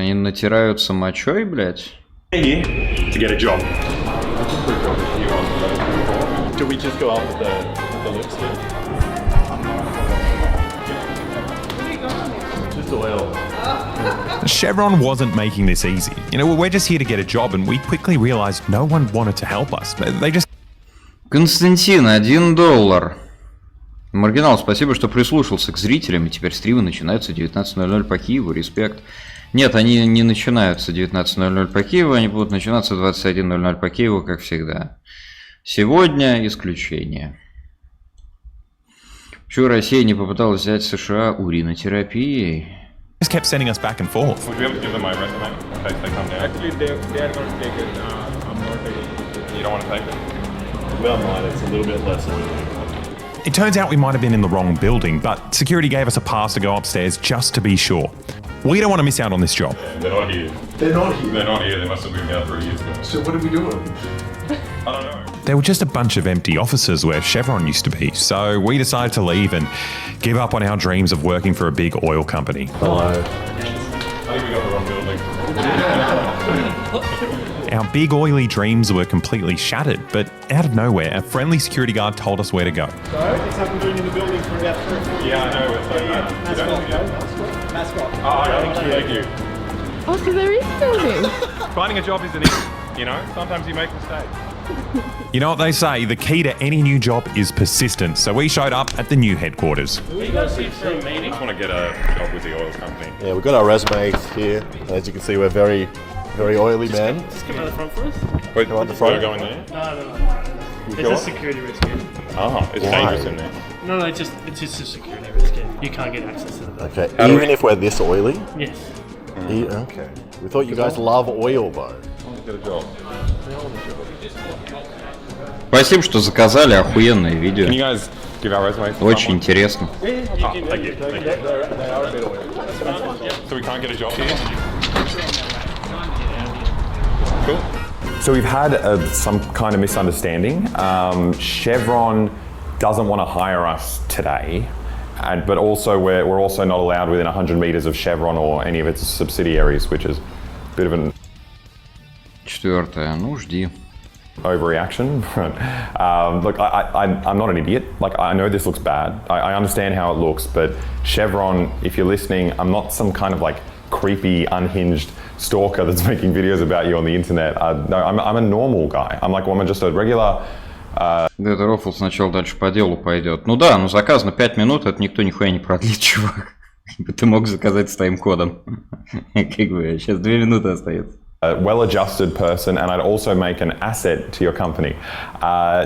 Они натираются мочой, блядь? To get a job. Do we just go up with the lips here? Just oil. Chevron wasn't making this easy. You know, we're just here to get a job, and we quickly realized no one wanted to help us. They just... Константин, $1. Маргинал, спасибо, что прислушался к зрителям, и теперь стримы начинаются 19:00 по Киеву, респект. Нет, они не начинаются 19:00 по Киеву, они будут начинаться 21:00 по Киеву, как всегда. Сегодня исключение. Почему Россия не попыталась взять США уринотерапией? just kept sending us back and forth. Would you ever give them my resume in case they come down? Actually, they are going to take it. I'm not taking it. You don't want to take it? Well, mine, it's a little bit less oily. It turns out we might have been in the wrong building, but security gave us a pass to go upstairs just to be sure. We don't want to miss out on this job. Yeah, they're not here. They're not here. They're not here. They must have moved out 3 years ago. So what are we doing? I don't know. There were just a bunch of empty offices where Chevron used to be, so we decided to leave and give up on our dreams of working for a big oil company. Hello. I think we got the wrong building. Our big oily dreams were completely shattered, but out of nowhere, a friendly security guard told us where to go. So, it's something doing in the building for about 3 or 4 years. Yeah, I know. It's like that. Mascot. Oh, thank you. Oh, so there is building. Finding a job isn't easy, you know? Sometimes you make mistakes. You know what they say, the key to any new job is persistence, so we showed up at the new headquarters. I just want to get a job with the oil company. Yeah, we've got our resumes here. As you can see, we're very oily men. Just come out the front for us. Wait, Go on the front. Go in there? No. It's a security risk here. Oh, it's dangerous in there. No, it's just a security risk here. You can't get access to the building. Okay, even if we're this oily? Yes. Okay. We thought you guys love oil, though. Get a job. Спасибо, что заказали, охуенное видео. Can you guys give our resumes to Очень someone? интересно. Oh, thank you. Thank you. So we can't get a job here? Cool. So we've had some kind of misunderstanding. Chevron doesn't want to hire us today, but also we're also not allowed within 100 meters of Chevron or any of its subsidiaries, which is a bit of an Четвертое. Ну, жди. overreaction. Look, I'm not an idiot. Like, I know this looks bad. I understand how it looks, but Chevron, if you're listening, I'm not some kind of like creepy, unhinged stalker that's making videos about you on the internet. No, I'm a normal guy. I'm just a regular. Это рофл сначала дальше по делу пойдет. Ну да, ну заказ на 5 минут, это никто нихуя не продлит, чувак. Ты мог заказать с тайм-кодом. Как бы, сейчас 2 минуты остается. A well-adjusted person, and I'd also make an asset to your company.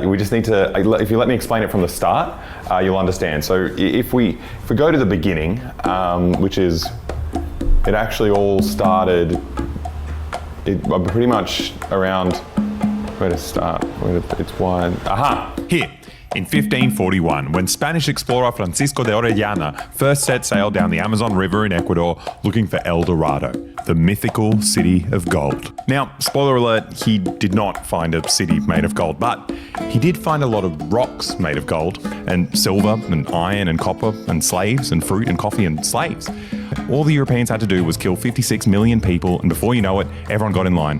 We just need to, if you let me explain it from the start, you'll understand. So if we go to the beginning, which is, it actually all started, pretty much around, where to start, it's wide, aha! Here, in 1541, when Spanish explorer Francisco de Orellana first set sail down the Amazon River in Ecuador looking for El Dorado, the mythical city of gold. Now, spoiler alert, he did not find a city made of gold, but he did find a lot of rocks made of gold, and silver, and iron, and copper, and slaves, and fruit, and coffee, and slaves. All the Europeans had to do was kill 56 million people, and before you know it, everyone got in line.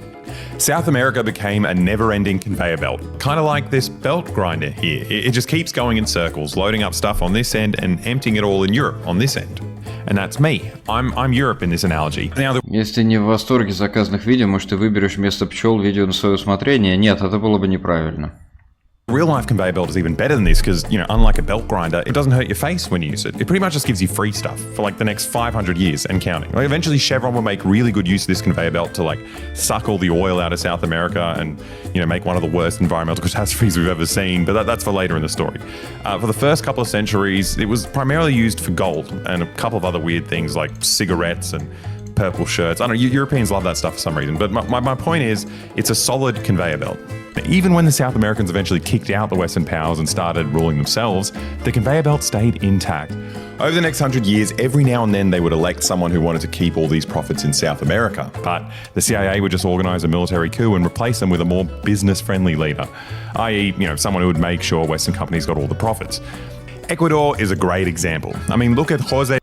South America became a never-ending conveyor belt, kind of like this belt grinder here. It just keeps going in circles, loading up stuff on this end and emptying it all in Europe on this end. And that's me. I'm Europe in this analogy. Now, Если не в восторге заказанных видео, может, ты выберешь вместо пчел видео на свое усмотрение? Нет, это было бы неправильно. real-life conveyor belt is even better than this because, you know, unlike a belt grinder, it doesn't hurt your face when you use it. It pretty much just gives you free stuff for like the next 500 years and counting. Like, eventually Chevron will make really good use of this conveyor belt to like suck all the oil out of South America and, you know, make one of the worst environmental catastrophes we've ever seen, but that's for later in the story. For the first couple of centuries, it was primarily used for gold and a couple of other weird things like cigarettes and purple shirts. I don't know, Europeans love that stuff for some reason, but my point is, it's a solid conveyor belt. Even when the South Americans eventually kicked out the Western powers and started ruling themselves, the conveyor belt stayed intact. Over the next 100 years, every now and then they would elect someone who wanted to keep all these profits in South America, but the CIA would just organize a military coup and replace them with a more business-friendly leader, i.e., you know, someone who would make sure Western companies got all the profits. Ecuador is a great example. I mean, look at Jose